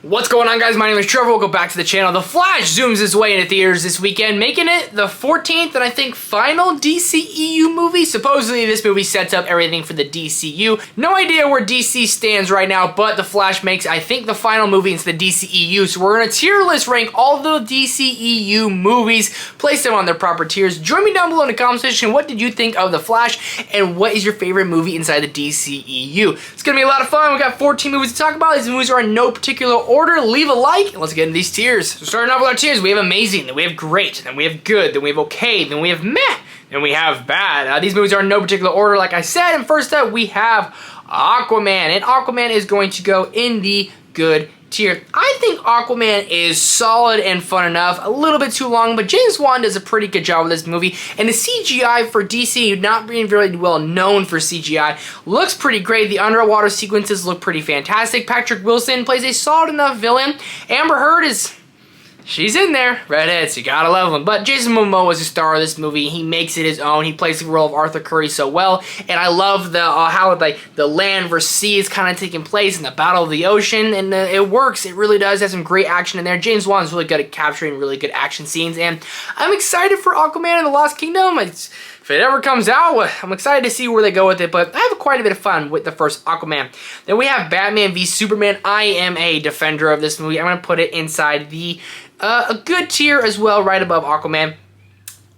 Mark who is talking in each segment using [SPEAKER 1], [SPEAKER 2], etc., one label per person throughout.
[SPEAKER 1] What's going on, guys? My name is Trevor. Welcome back to the channel. The Flash zooms his way into theaters this weekend, making it the 14th and I think final DCEU movie. Supposedly this movie sets up everything for the DCU. No idea where DC stands right now, but the Flash makes, I think, the final movie into the DCEU. So we're gonna tier list rank all the DCEU movies, place them on their proper tiers. Join me down below in the comment section. What did you think of the Flash, and what is your favorite movie inside the DCEU? It's gonna be a lot of fun. We got 14 movies to talk about. These movies are in no particular order. Leave a like, and let's get into these tiers. So starting off with our tiers, we have amazing, then we have great, then we have good, then we have okay, then we have meh, then we have bad. These movies are in no particular order, like I said. And first up, we have Aquaman, and Aquaman is going to go in the good tier. I think Aquaman is solid and fun enough, a little bit too long, but James Wan does a pretty good job with this movie, and the CGI for DC, not being very well known for CGI, looks pretty great. The underwater sequences look pretty fantastic. Patrick Wilson plays a solid enough villain. Amber Heard is... she's in there. Redheads, you gotta love them. But Jason Momoa is the star of this movie. He makes it his own. He plays the role of Arthur Curry so well. And I love the how the land versus sea is kind of taking place in the battle of the ocean. And it works. It really does. Has some great action in there. James Wan is really good at capturing really good action scenes. And I'm excited for Aquaman and the Lost Kingdom. If it ever comes out, I'm excited to see where they go with it, but I have quite a bit of fun with the first Aquaman. Then we have Batman v Superman. I am a defender of this movie. I'm going to put it inside the a good tier as well, right above Aquaman.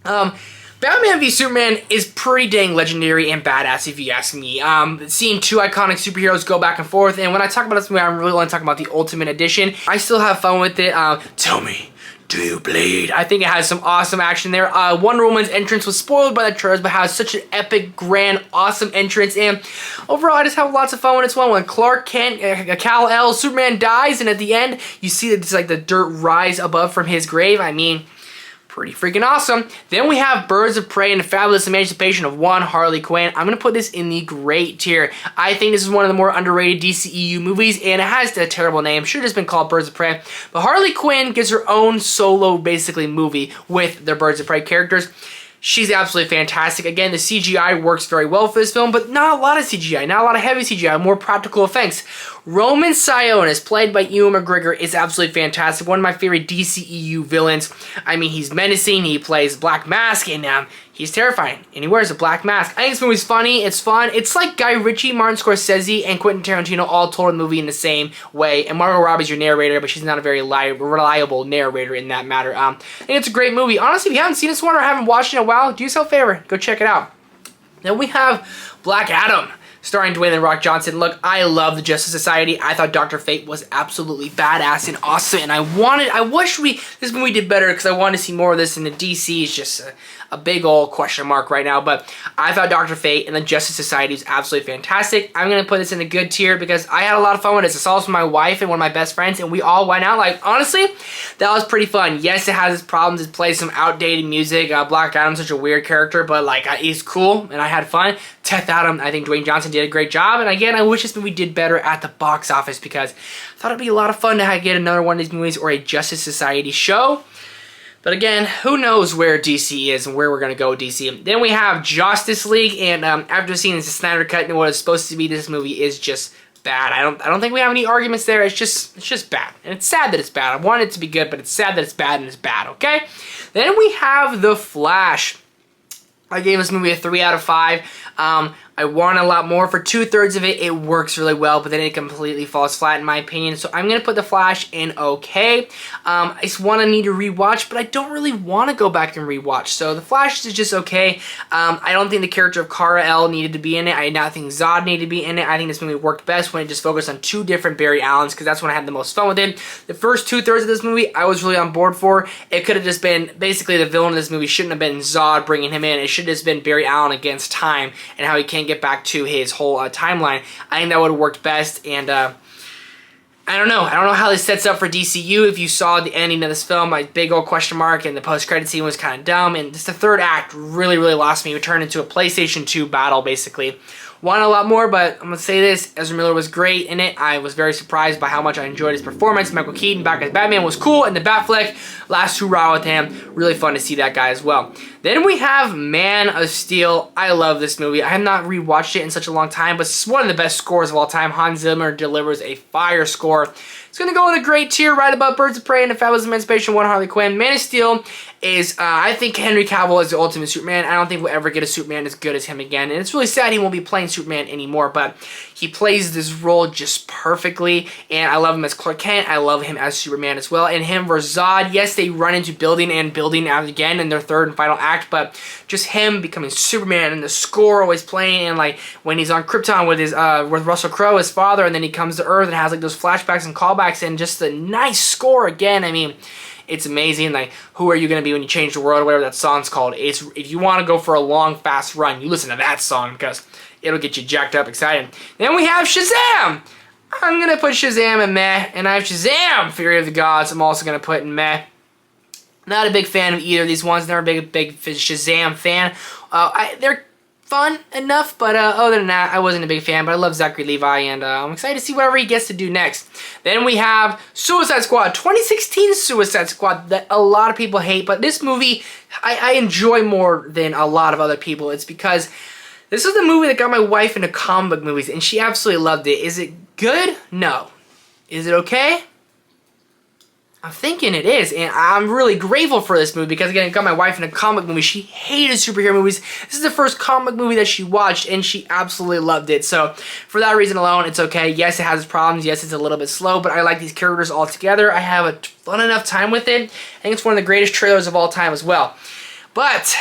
[SPEAKER 1] Batman v Superman is pretty dang legendary and badass, if you ask me. Seeing two iconic superheroes go back and forth, and when I talk about this movie, I'm really only talking about the Ultimate Edition. I still have fun with it. Tell me, do you bleed? I think it has some awesome action there. Wonder Woman's entrance was spoiled by the trailers, but has such an epic, grand, awesome entrance. And overall, I just have lots of fun when it's one. When Clark Kent, Kal-El, Superman dies, and at the end, you see that it's like the dirt rise above from his grave. I mean, pretty freaking awesome. Then we have Birds of Prey and the Fabulous Emancipation of One Harley Quinn. I'm going to put this in the great tier. I think this is one of the more underrated DCEU movies, and it has a terrible name. Should have just been called Birds of Prey. But Harley Quinn gets her own solo, basically, movie with the Birds of Prey characters. She's absolutely fantastic. Again, the CGI works very well for this film, but not a lot of CGI, not a lot of heavy CGI, more practical effects. Roman Sionis, played by Ewan McGregor, is absolutely fantastic. One of my favorite DCEU villains. I mean, he's menacing, he plays Black Mask, and he's terrifying, and he wears a black mask. I think this movie's funny, it's fun. It's like Guy Ritchie, Martin Scorsese, and Quentin Tarantino all told the movie in the same way, and Margot Robbie's your narrator, but she's not a very reliable narrator in that matter. I think it's a great movie. Honestly, if you haven't seen this one or haven't watched it in a while, do yourself a favor, go check it out. Then we have Black Adam, starring Dwayne "The Rock" Johnson. Look, I love the Justice Society. I thought Dr. Fate was absolutely badass and awesome, and I wish this movie did better, because I wanted to see more of this, and the DC is just a big old question mark right now. But I thought Dr. Fate and the Justice Society was absolutely fantastic. I'm going to put this in a good tier because I had a lot of fun with this. I saw this with my wife and one of my best friends, and we all went out. Like, honestly, that was pretty fun. Yes, it has its problems. It plays some outdated music. Black Adam's such a weird character, but like, he's cool, and I had fun. Death Adam, I think Dwayne Johnson did a great job, and again, I wish this movie did better at the box office, because I thought it'd be a lot of fun to get another one of these movies or a Justice Society show. But again, who knows where DC is and where we're going to go with DC. Then we have Justice League, and after seeing the Snyder Cut and what it's supposed to be, this movie is just bad. I don't think we have any arguments there. It's just bad. And it's sad that it's bad. I want it to be good, but it's sad that it's bad, and it's bad, okay? Then we have The Flash. I gave this movie a 3 out of 5. I want a lot more. For 2/3 of it, it works really well, but then it completely falls flat in my opinion. So I'm going to put The Flash in okay. I just want to need to rewatch, but I don't really want to go back and rewatch. So The Flash is just okay. I don't think the character of Kal-El needed to be in it. I did not think Zod needed to be in it. I think this movie worked best when it just focused on two different Barry Allens, because that's when I had the most fun with it. The first 2/3 of this movie, I was really on board for. It could have just been, basically the villain of this movie shouldn't have been Zod bringing him in. It should have just been Barry Allen against time, and how he can't get back to his whole timeline. I think that would have worked best, and I don't know. I don't know how this sets up for DCU. If you saw the ending of this film, my big old question mark, and the post-credit scene was kind of dumb, and just the third act really, really lost me. It turned into a PlayStation 2 battle, basically. Wanted a lot more, but I'm going to say this. Ezra Miller was great in it. I was very surprised by how much I enjoyed his performance. Michael Keaton back as Batman was cool, and the Batfleck, last hurrah with him. Really fun to see that guy as well. Then we have Man of Steel. I love this movie. I have not rewatched it in such a long time, but it's one of the best scores of all time. Hans Zimmer delivers a fire score. It's going to go in the great tier right above Birds of Prey and If I Was Emancipation, One Harley Quinn. Man of Steel is, I think Henry Cavill is the ultimate Superman. I don't think we'll ever get a Superman as good as him again. And it's really sad he won't be playing Superman anymore, but he plays this role just perfectly. And I love him as Clark Kent. I love him as Superman as well. And him versus Zod, yes, they run into building out again in their third and final act, but just him becoming Superman and the score always playing, and like when he's on Krypton with his with Russell Crowe, his father, and then he comes to Earth and has like those flashbacks and callbacks, and just the nice score again. I mean, it's amazing. Like, who are you going to be when you change the world, or whatever that song's called. It's, if you want to go for a long, fast run, you listen to that song because it'll get you jacked up, excited. Then we have Shazam. I'm going to put Shazam in meh, and I have Shazam, Fury of the Gods, I'm also going to put in meh. Not a big fan of either of these ones. Never a big Shazam fan. They're fun enough, but other than that, I wasn't a big fan. But I love Zachary Levi, and I'm excited to see whatever he gets to do next. Then we have Suicide Squad, 2016 Suicide Squad, that a lot of people hate. But this movie, I enjoy more than a lot of other people. It's because this is the movie that got my wife into comic book movies, and she absolutely loved it. Is it good? No. Is it okay? I'm thinking it is, and I'm really grateful for this movie because, again, it got my wife into comic movies. She hated superhero movies. This is the first comic movie that she watched, and she absolutely loved it. So, for that reason alone, it's okay. Yes, it has its problems. Yes, it's a little bit slow, but I like these characters all together. I have a fun enough time with it. I think it's one of the greatest trailers of all time as well. But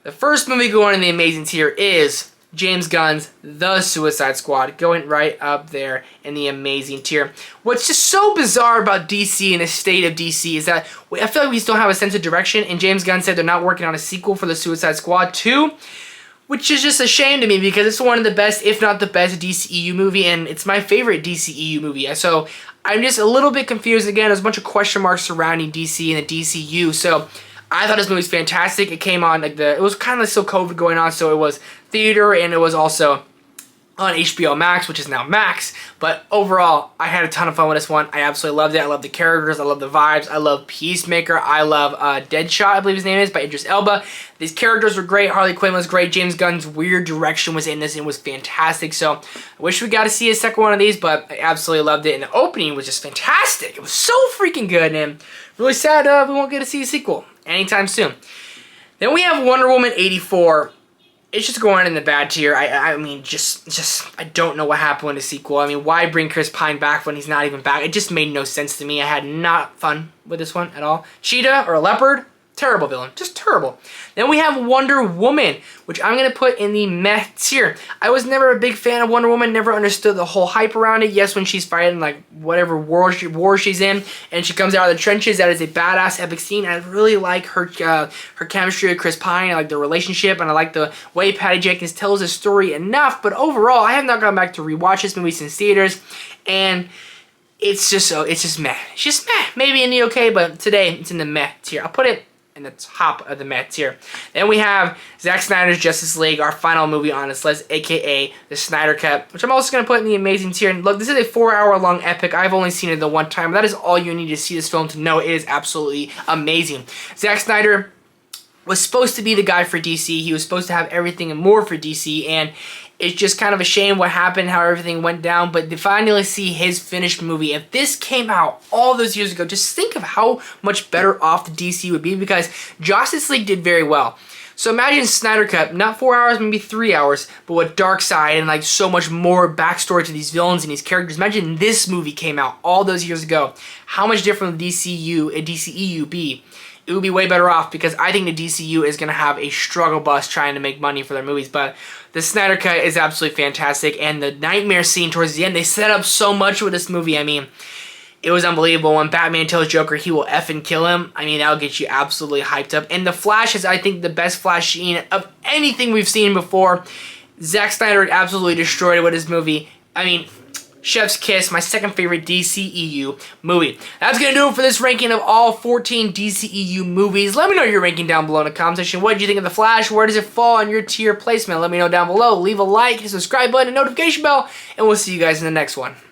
[SPEAKER 1] the first movie going in the amazing tier is James Gunn's The Suicide Squad, going right up there in the amazing tier. What's just so bizarre about DC and the state of DC is that I feel like we still have a sense of direction, and James Gunn said they're not working on a sequel for The Suicide Squad 2, which is just a shame to me because it's one of the best, if not the best, DCEU movie, and it's my favorite DCEU movie. So I'm just a little bit confused. Again, there's a bunch of question marks surrounding DC and the DCU, so I thought this movie was fantastic. It came on, like, it was kind of still COVID going on, so it was theater, and it was also on HBO Max, which is now Max. But overall, I had a ton of fun with this one. I absolutely loved it. I love the characters. I love the vibes. I love Peacemaker. I love Deadshot, I believe his name is, by Idris Elba. These characters were great. Harley Quinn was great. James Gunn's weird direction was in this, and it was fantastic. So I wish we got to see a second one of these, but I absolutely loved it. And the opening was just fantastic. It was so freaking good, and really sad we won't get to see a sequel anytime soon. Then we have Wonder Woman 84. It's just going in the bad tier. I mean, just I don't know what happened in the sequel. I mean, why bring Chris Pine back when he's not even back? It just made no sense to me. I had not fun with this one at all. Cheetah or Leopard, terrible villain, just terrible. Then we have Wonder Woman, which I'm going to put in the meh tier. I was never a big fan of Wonder Woman, never understood the whole hype around it. Yes, when she's fighting, like, whatever war she's in, and she comes out of the trenches, that is a badass epic scene. I really like her chemistry with Chris Pine. I like the relationship, and I like the way Patty Jenkins tells the story enough. But overall, I have not gone back to rewatch this movie since theaters, and it's just meh. It's just meh. Maybe in the okay, but today it's in the meh tier. I'll put it in the top of the meh tier. Then we have Zack Snyder's Justice League, our final movie on this list, aka the Snyder Cut, which I'm also going to put in the amazing tier. And look, this is a 4-hour-long epic. I've only seen it the one time. That is all you need to see this film to know it is absolutely amazing. Zack Snyder was supposed to be the guy for DC. He was supposed to have everything and more for DC, and it's just kind of a shame what happened, how everything went down, but to finally see his finished movie, if this came out all those years ago, just think of how much better off the DC would be, because Justice League did very well. So imagine Snyder Cut, not 4 hours, maybe 3 hours, but with Darkseid and like so much more backstory to these villains and these characters. Imagine this movie came out all those years ago. How much different would DCEU be? It would be way better off, because I think the DCU is going to have a struggle bus trying to make money for their movies. But the Snyder Cut is absolutely fantastic, and the nightmare scene towards the end, they set up so much with this movie. I mean, it was unbelievable. When Batman tells Joker he will effing kill him, I mean, that'll get you absolutely hyped up. And the Flash is, I think, the best Flash scene of anything we've seen before. Zack Snyder absolutely destroyed it with his movie. I mean, chef's kiss, my second favorite DCEU movie. That's going to do it for this ranking of all 14 DCEU movies. Let me know your ranking down below in the comment section. What did you think of The Flash? Where does it fall on your tier placement? Let me know down below. Leave a like, hit the subscribe button, and notification bell, and we'll see you guys in the next one.